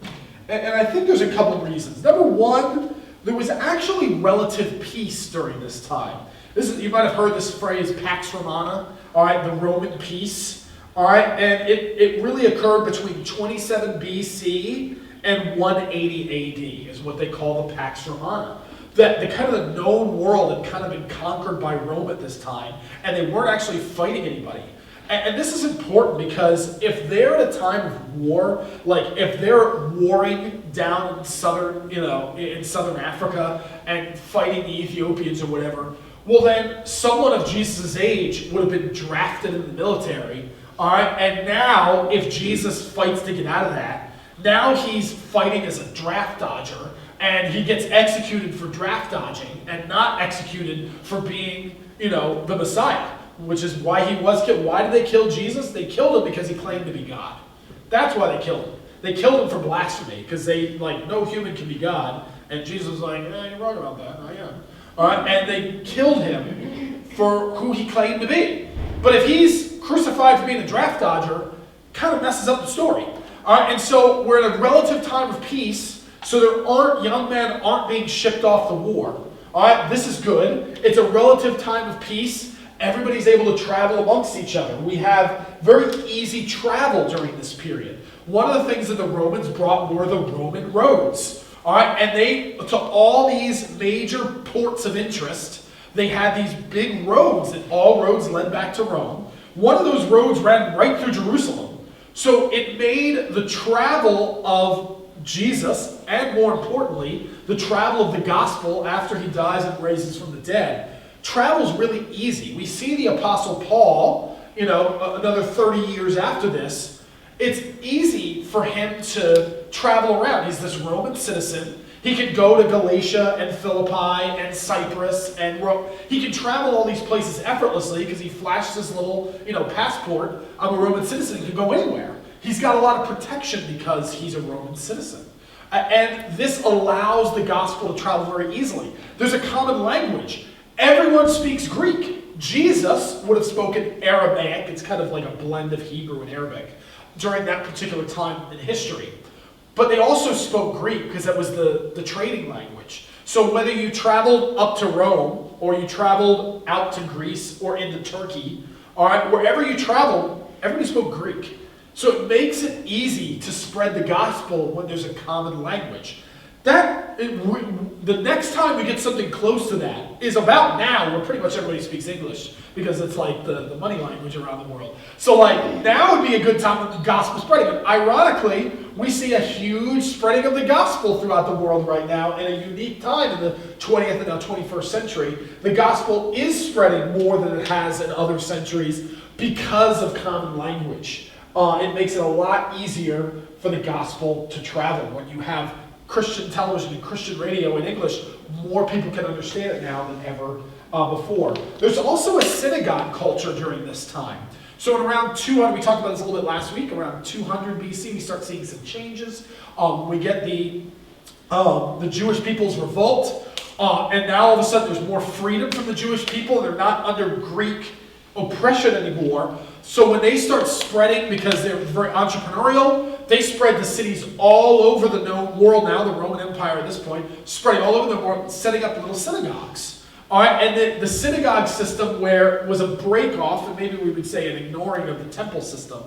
And I think there's a couple of reasons. Number one, there was actually relative peace during this time. You might have heard this phrase, Pax Romana, all right, the Roman peace, all right, and it really occurred between 27 BC and 180 AD is what they call the Pax Romana. That the kind of the known world had kind of been conquered by Rome at this time, and they weren't actually fighting anybody. And this is important because if they're at a time of war, like if they're warring down in southern Africa and fighting the Ethiopians or whatever, well then someone of Jesus' age would have been drafted in the military, all right? And now if Jesus fights to get out of that, now he's fighting as a draft dodger, and he gets executed for draft dodging and not executed for being, the Messiah. Which is why he was killed. Why did they kill Jesus? They killed him because he claimed to be God. That's why they killed him. They killed him for blasphemy, because no human can be God. And Jesus was like, you're wrong about that. I am. All right? And they killed him for who he claimed to be. But if he's crucified for being a draft dodger, kind of messes up the story. All All right, and so we're in a relative time of peace, so young men aren't being shipped off to war. All right, this is good. It's a relative time of peace. Everybody's able to travel amongst each other. We have very easy travel during this period. One of the things that the Romans brought were the Roman roads. All right, and to all these major ports of interest, they had these big roads, and all roads led back to Rome. One of those roads ran right through Jerusalem. So it made the travel of Jesus, and more importantly, the travel of the gospel after he dies and raises from the dead, travel's really easy. We see the Apostle Paul, another 30 years after this. It's easy for him to travel around. He's this Roman citizen. He can go to Galatia and Philippi and Cyprus and Rome. He can travel all these places effortlessly because he flashes his little, passport. I'm a Roman citizen. He can go anywhere. He's got a lot of protection because he's a Roman citizen. And this allows the gospel to travel very easily. There's a common language. Everyone speaks Greek. Jesus would have spoken Aramaic. It's kind of like a blend of Hebrew and Arabic during that particular time in history. But they also spoke Greek because that was the trading language. So whether you traveled up to Rome or you traveled out to Greece or into Turkey, all right, wherever you traveled, everybody spoke Greek. So it makes it easy to spread the gospel when there's a common language. The next time we get something close to that is about now, where pretty much everybody speaks English because it's like the money language around the world. So now would be a good time for the gospel spreading. But ironically, we see a huge spreading of the gospel throughout the world right now in a unique time in the 20th and now 21st century. The gospel is spreading more than it has in other centuries because of common language. It makes it a lot easier for the gospel to travel. When you have Christian television and Christian radio in English, more people can understand it now than ever before. There's also a synagogue culture during this time. So in around 200, we talked about this a little bit last week, around 200 BC, we start seeing some changes. We get the Jewish people's revolt, and now all of a sudden there's more freedom from the Jewish people. They're not under Greek oppression anymore. So when they start spreading, because they're very entrepreneurial, they spread to cities all over the known world now, the Roman Empire at this point, spreading all over the world, setting up little synagogues. All right, and the synagogue system was a break-off, and maybe we would say an ignoring of the temple system,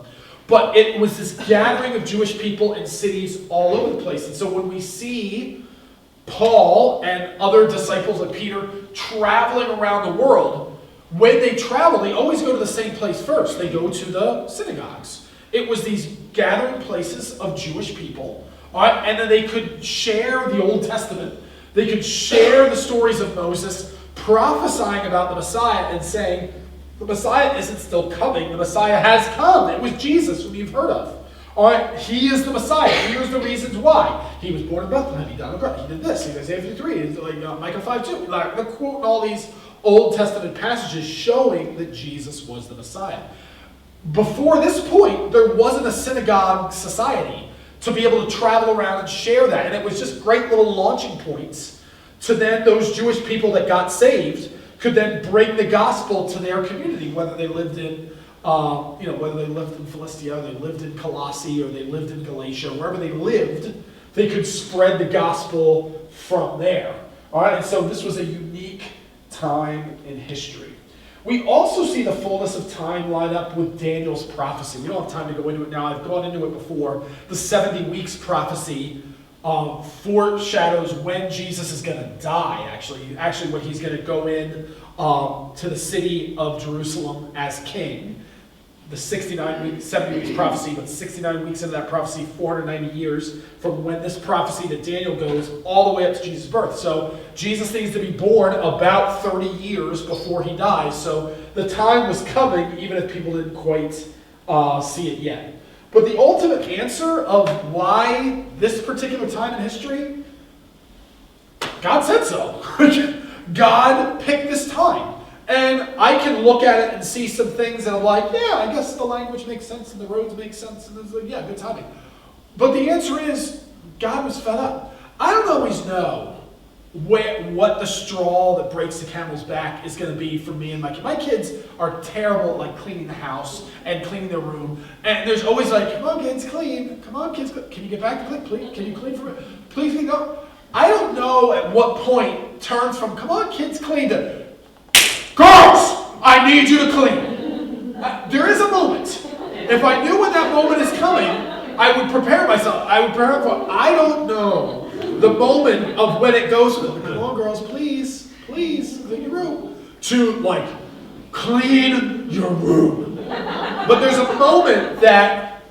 but it was this gathering of Jewish people in cities all over the place. And so when we see Paul and other disciples like Peter traveling around the world, when they travel, they always go to the same place first. They go to the synagogues. It was these gathering places of Jewish people, all right, and then they could share the Old Testament. They could share the stories of Moses, prophesying about the Messiah and saying, the Messiah isn't still coming. The Messiah has come. It was Jesus, whom you've heard of. All right, he is the Messiah. Here's the reasons why. He was born in Bethlehem. He died on the cross. He did this. He did Isaiah 53. He's like Micah 5:2. They're quoting all these Old Testament passages showing that Jesus was the Messiah. Before this point, there wasn't a synagogue society to be able to travel around and share that. And it was just great little launching points to then those Jewish people that got saved could then bring the gospel to their community, whether they lived in Philistia, or they lived in Colossae, or they lived in Galatia, wherever they lived, they could spread the gospel from there. All right, and so this was a unique time in history. We also see the fullness of time line up with Daniel's prophecy. We don't have time to go into it now. I've gone into it before. The 70 weeks prophecy foreshadows when Jesus is going to die, actually when he's going to go in to the city of Jerusalem as king. The 70 weeks prophecy, but 69 weeks into that prophecy, 490 years from when this prophecy to Daniel goes all the way up to Jesus' birth. So Jesus needs to be born about 30 years before he dies. So the time was coming, even if people didn't quite see it yet. But the ultimate answer of why this particular time in history, God said so. God picked this time. And I can look at it and see some things and I'm like, yeah, I guess the language makes sense and the roads make sense. And it's like, yeah, good timing. But the answer is, God was fed up. I don't always know what the straw that breaks the camel's back is going to be for me and my kids. My kids are terrible at like cleaning the house and cleaning their room. And there's always like, come on kids, clean. Come on kids, can you get back to clean? Please, can you clean for me? Please, clean up. I don't know at what point it turns from, come on kids, clean to, girls, I need you to clean. There is a moment. If I knew when that moment is coming, I would prepare myself. I would prepare for it. I don't know the moment of when it goes from, come on girls, please, clean your room, to like, clean your room. But there's a moment that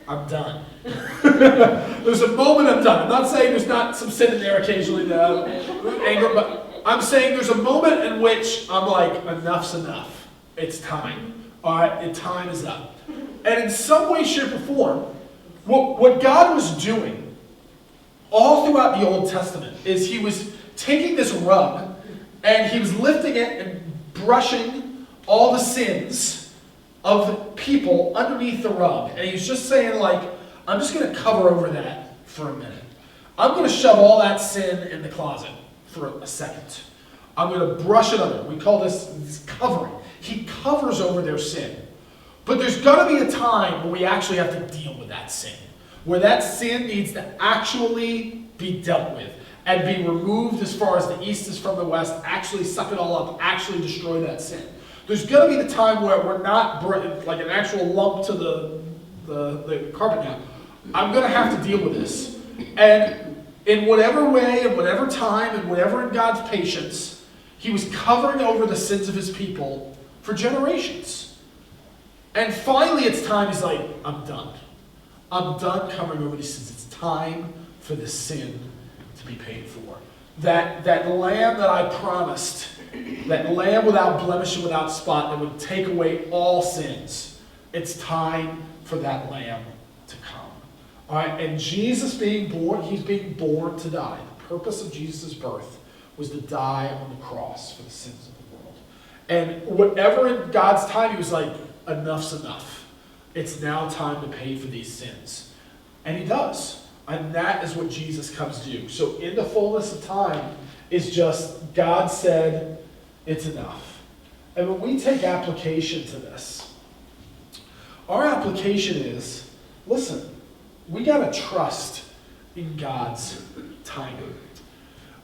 I'm done. There's a moment I'm done. I'm not saying there's not some sin in there occasionally, anger, but I'm saying there's a moment in which I'm like, enough's enough. It's time. All right, time is up. And in some way, shape, or form, what God was doing all throughout the Old Testament is he was taking this rug and he was lifting it and brushing all the sins of people underneath the rug. And he was just saying like, I'm just going to cover over that for a minute. I'm going to shove all that sin in the closet for a second. I'm going to brush it under. We call this covering. He covers over their sin. But there's going to be a time when we actually have to deal with that sin. Where that sin needs to actually be dealt with and be removed as far as the east is from the west, actually suck it all up, actually destroy that sin. There's going to be the time where we're not like an actual lump to the carpet now. I'm going to have to deal with this. And in whatever way, in whatever time, and whatever in God's patience, he was covering over the sins of his people for generations. And finally it's time, he's like, I'm done. I'm done covering over these sins. It's time for the sin to be paid for. That lamb that I promised, that lamb without blemish and without spot that would take away all sins, it's time for that lamb to come. All right, and Jesus being born, he's being born to die. The purpose of Jesus' birth was to die on the cross for the sins of the world. And whatever in God's time, he was like, enough's enough. It's now time to pay for these sins. And he does. And that is what Jesus comes to do. So in the fullness of time is just God said, it's enough. And when we take application to this, our application is, listen, we got to trust in God's timing.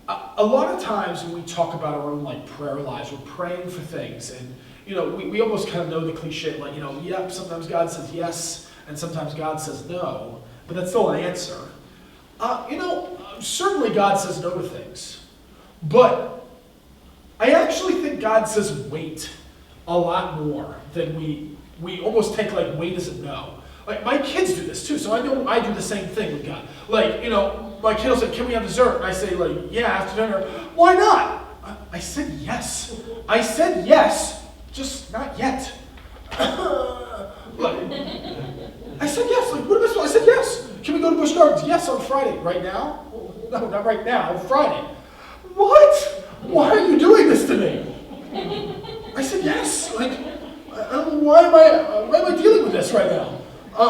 A lot of times when we talk about our own like prayer lives, we're praying for things, and we almost kind of know the cliche, like, yep, sometimes God says yes, and sometimes God says no, but that's still an answer. Certainly God says no to things, but I actually think God says wait a lot more than we almost take like wait as a no. Like, my kids do this too, so I know I do the same thing with God. Like, my kid will say, can we have dessert? And I say, like, yeah, after dinner. Why not? I said yes. I said yes, just not yet. Like, I said yes. Like, what am I supposed to? I said yes. Can we go to Busch Gardens? Yes, on Friday. Right now? No, not right now. Friday. What? Why are you doing this to me? I said yes. Like, I don't know, why am I dealing with this right now? I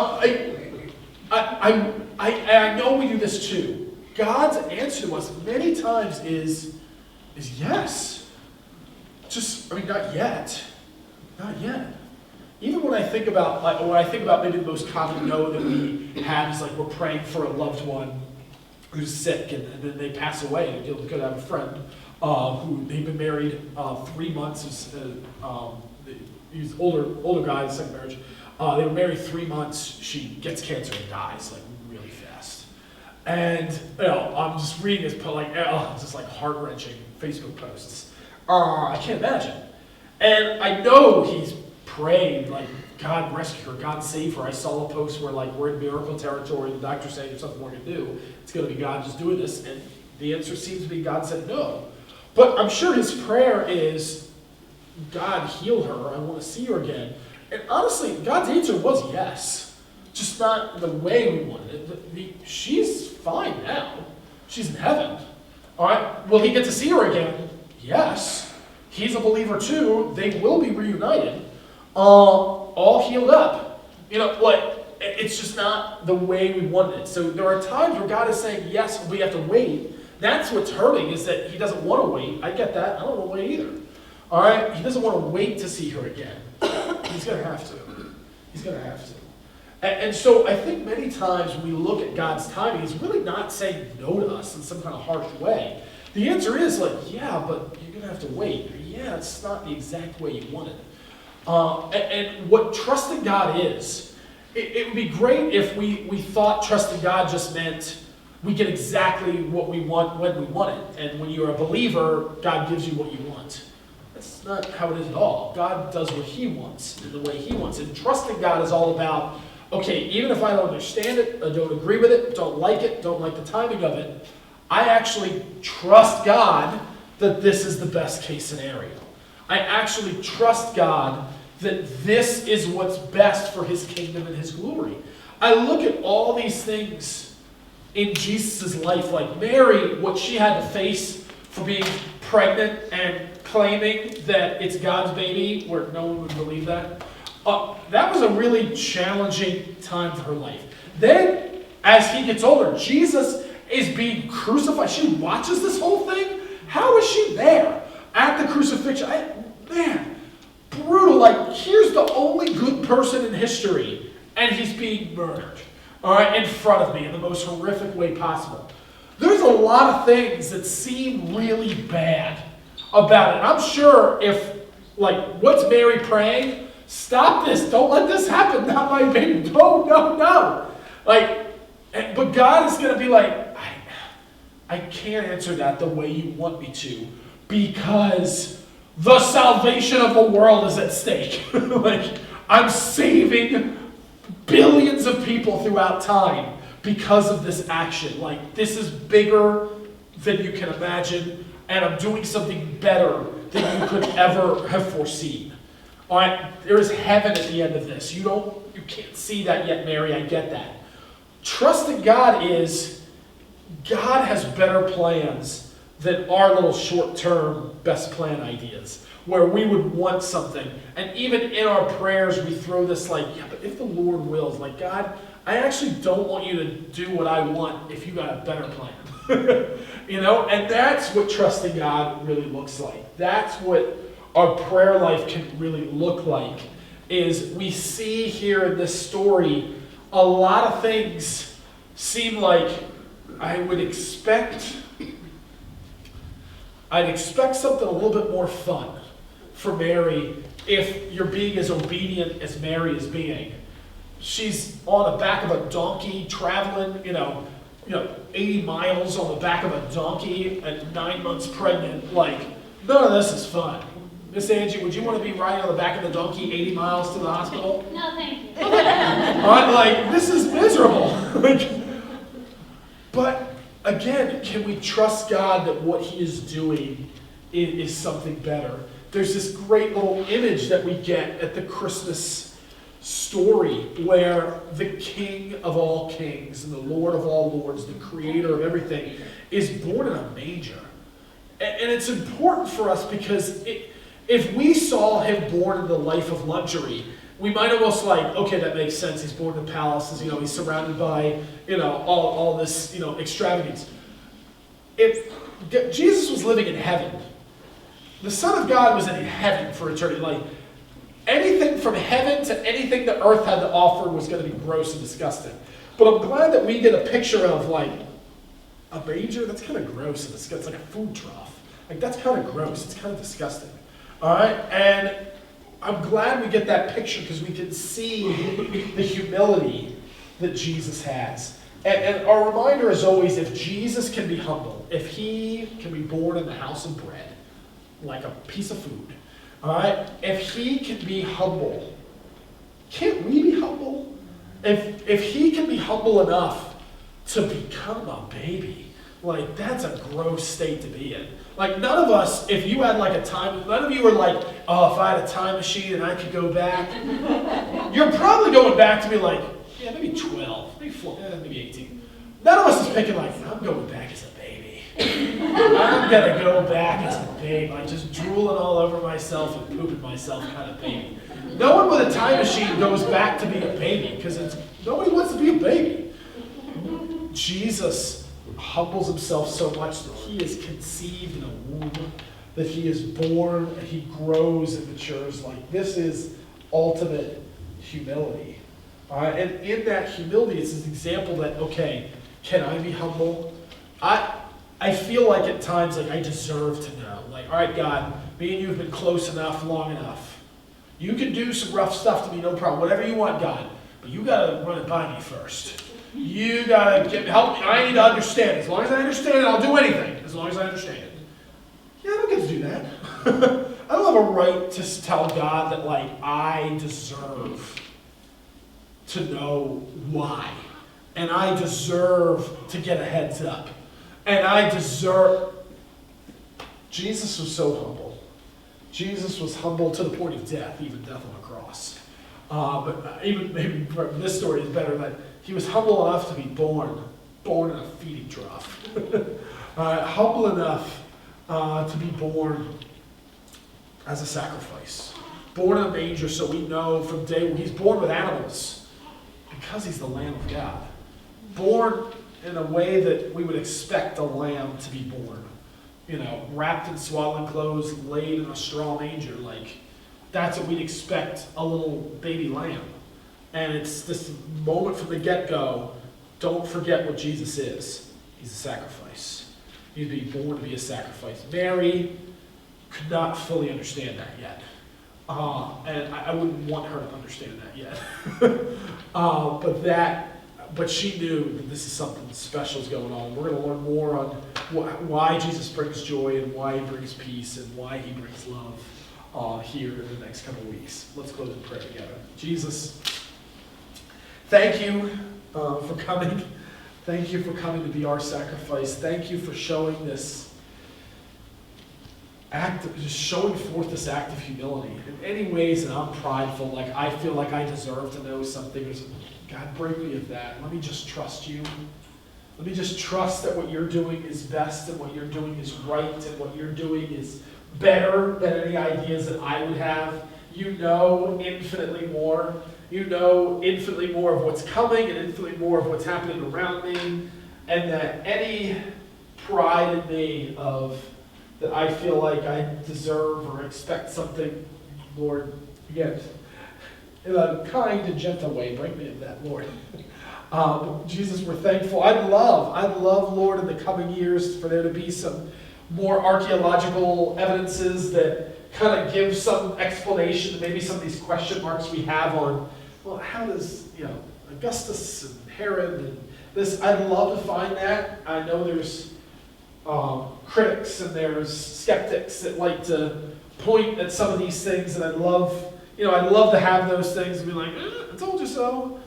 know we do this too. God's answer to us many times is yes. Not yet. Not yet. Even when I think about maybe the most common no that we have is like we're praying for a loved one who's sick and then they pass away. You could have a friend who they've been married 3 months. He's older guy, second marriage. They were married 3 months. She gets cancer and dies like really fast. And I'm just reading this, it's just like heart-wrenching Facebook posts. I can't imagine. And I know he's prayed like, God rescue her, God save her. I saw a post where like we're in miracle territory. The doctor's saying there's something we're gonna do. It's gonna be God just doing this. And the answer seems to be God said no. But I'm sure his prayer is, God heal her. I want to see her again. And honestly, God's answer was yes. Just not the way we wanted it. She's fine now. She's in heaven. All right. Will he get to see her again? Yes. He's a believer too. They will be reunited. All healed up. It's just not the way we wanted it. So there are times where God is saying yes, we have to wait That's what's hurting, is that he doesn't want to wait. I get that. I don't want to wait either. All right? He doesn't want to wait to see her again. He's going to have to. He's going to have to. And so I think many times when we look at God's timing, he's really not saying no to us in some kind of harsh way. The answer is like, yeah, but you're going to have to wait. Or, yeah, it's not the exact way you want it. And what trusting God is, it would be great if we thought trusting God just meant we get exactly what we want when we want it. And when you're a believer, God gives you what you want. That's not how it is at all. God does what he wants in the way he wants. And trusting God is all about, okay, even if I don't understand it, I don't agree with it, don't like the timing of it, I actually trust God that this is the best case scenario. I actually trust God that this is what's best for his kingdom and his glory. I look at all these things in Jesus' life, like Mary, what she had to face for being pregnant and claiming that it's God's baby, where no one would believe that. That was a really challenging time for her life. Then, as he gets older, Jesus is being crucified. She watches this whole thing. How is she there at the crucifixion? Man, brutal. Like, here's the only good person in history, and he's being murdered, all right, in front of me in the most horrific way possible. There's a lot of things that seem really bad about it. And I'm sure if, like, what's Mary praying? Stop this. Don't let this happen. Not my baby. No. Like, but God is going to be like, I can't answer that the way you want me to, because the salvation of the world is at stake. Like, I'm saving billions of people throughout time because of this action. Like, this is bigger than you can imagine, and I'm doing something better than you could ever have foreseen. All right, there is heaven at the end of this. You can't see that yet, Mary. I get that. Trusting God is, God has better plans than our little short-term best plan ideas, where we would want something. And even in our prayers, we throw this like, yeah, but if the Lord wills, like, God, I actually don't want you to do what I want if you got a better plan. You know, and that's what trusting God really looks like. That's what our prayer life can really look like, is we see here in this story a lot of things seem like I'd expect something a little bit more fun for Mary if you're being as obedient as Mary is being. She's on the back of a donkey traveling, 80 miles on the back of a donkey at 9 months pregnant. Like, none of this is fun. Miss Angie, would you want to be riding on the back of the donkey 80 miles to the hospital? No, thank you. I'm like, this is miserable. But again, can we trust God that what he is doing is something better? There's this great little image that we get at the Christmas story where the King of all kings and the Lord of all lords, the creator of everything, is born in a manger. And it's important for us because if we saw him born in the life of luxury, we might almost like, okay, that makes sense. He's born in palaces, he's surrounded by, all this, extravagance. If Jesus was living in heaven, the Son of God was in heaven for eternity. Like, anything from heaven to anything the earth had to offer was going to be gross and disgusting. But I'm glad that we get a picture of, like, a manger. That's kind of gross. And it's like a food trough. Like, that's kind of gross. It's kind of disgusting. All right? And I'm glad we get that picture because we can see the humility that Jesus has. And our reminder is always, if Jesus can be humble, if he can be born in the house of bread, like a piece of food, all right? If he can be humble, can't we be humble? If he can be humble enough to become a baby, like, that's a gross state to be in. Like, none of us, if you had like a time, none of you were like, oh, if I had a time machine and I could go back. You're probably going back to be like, yeah, maybe 12, maybe 4, maybe 18. None of us is picking like, I'm going back as a baby. I'm going to go back as a baby. Like, just drooling all over myself and pooping myself kind of baby. No one with a time machine goes back to be a baby because nobody wants to be a baby. Jesus humbles himself so much that he is conceived in a womb, that he is born, and he grows and matures. Like, this is ultimate humility. And in that humility, it's an example that, okay, can I be humble? I feel like at times, like, I deserve to know. Like, all right, God, me and you have been close enough, long enough. You can do some rough stuff to me, no problem. Whatever you want, God. But you got to run it by me first. You got to help me. I need to understand. As long as I understand it, I'll do anything. As long as I understand it. Yeah, I don't get to do that. I don't have a right to tell God that, like, I deserve to know why. And I deserve to get a heads up. And I deserve... Jesus was so humble. Jesus was humble to the point of death, even death on a cross. But even maybe this story is better, that he was humble enough to be born in a feeding trough. Humble enough to be born as a sacrifice. Born in a manger, so we know from day one, he's born with animals because he's the Lamb of God. Born in a way that we would expect a lamb to be born. You know, wrapped in swaddling clothes, laid in a straw manger. Like, that's what we'd expect a little baby lamb. And it's this moment from the get-go, don't forget what Jesus is. He's a sacrifice. He'd be born to be a sacrifice. Mary could not fully understand that yet. And I wouldn't want her to understand that yet. But she knew that this is something special is going on. We're going to learn more on why Jesus brings joy and why he brings peace and why he brings love here in the next couple of weeks. Let's close in prayer together. Jesus, thank you for coming. Thank you for coming to be our sacrifice. Thank you for showing this just showing forth this act of humility. In any ways that I'm prideful, like I feel like I deserve to know something, or something. God, break me of that. Let me just trust you. Let me just trust that what you're doing is best, and what you're doing is right, and what you're doing is better than any ideas that I would have. You know infinitely more. You know infinitely more of what's coming and infinitely more of what's happening around me. And that any pride in me of that I feel like I deserve or expect something, Lord, again, in a kind and gentle way, break me of that, Lord. Jesus, we're thankful. I'd love, Lord, in the coming years for there to be some more archaeological evidences that kind of give some explanation to maybe some of these question marks we have on, well, how does, Augustus and Herod and this, I'd love to find that. I know there's critics and there's skeptics that like to point at some of these things, and I'd love to have those things and be like, I told you so.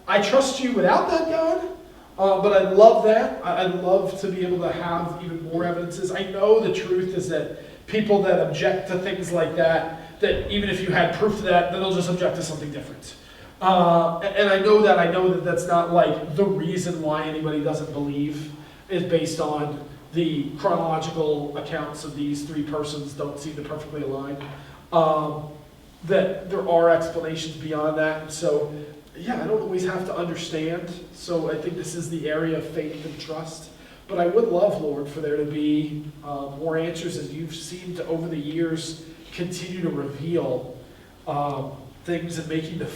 I trust you without that, God, but I'd love that. I'd love to be able to have even more evidences. I know the truth is that people that object to things like that even if you had proof of that, then they'll just object to something different. And I know that that's not like the reason why anybody doesn't believe is based on the chronological accounts of these three persons don't seem to perfectly align. That there are explanations beyond that. And so, I don't always have to understand. So I think this is the area of faith and trust. But I would love, Lord, for there to be more answers as you've seemed to, over the years, continue to reveal things and making the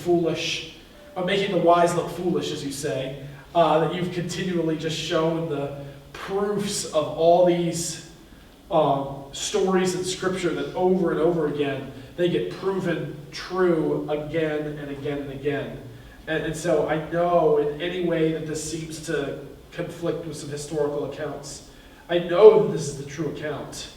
wise look foolish, as you say. That you've continually just shown the proofs of all these stories in Scripture that over and over again, they get proven true again and again and again. And so I know in any way that this seems to conflict with some historical accounts, I know that this is the true account.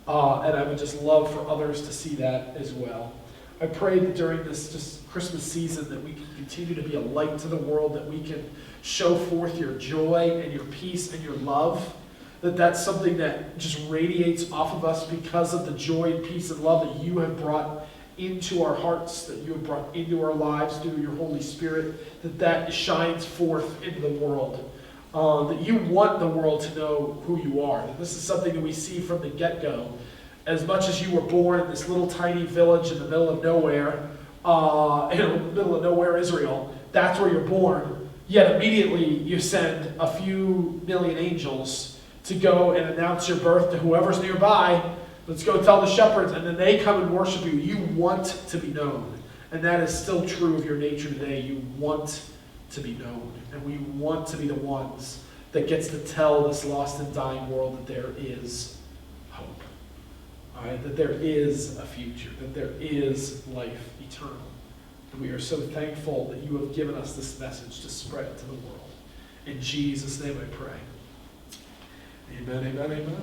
And I would just love for others to see that as well. I pray that during this just Christmas season that we can continue to be a light to the world, that we can show forth your joy and your peace and your love, that's something that just radiates off of us because of the joy and peace and love that you have brought into our hearts, that you have brought into our lives through your Holy Spirit, that shines forth into the world. That you want the world to know who you are. That this is something that we see from the get-go. As much as you were born in this little tiny village in the middle of nowhere, Israel, that's where you're born. Yet immediately you send a few million angels to go and announce your birth to whoever's nearby. Let's go tell the shepherds, and then they come and worship you. You want to be known. And that is still true of your nature today. You want to be known. And we want to be the ones that gets to tell this lost and dying world that there is hope. All right? That there is a future. That there is life eternal. And we are so thankful that you have given us this message to spread to the world. In Jesus' name I pray. Amen, amen, amen.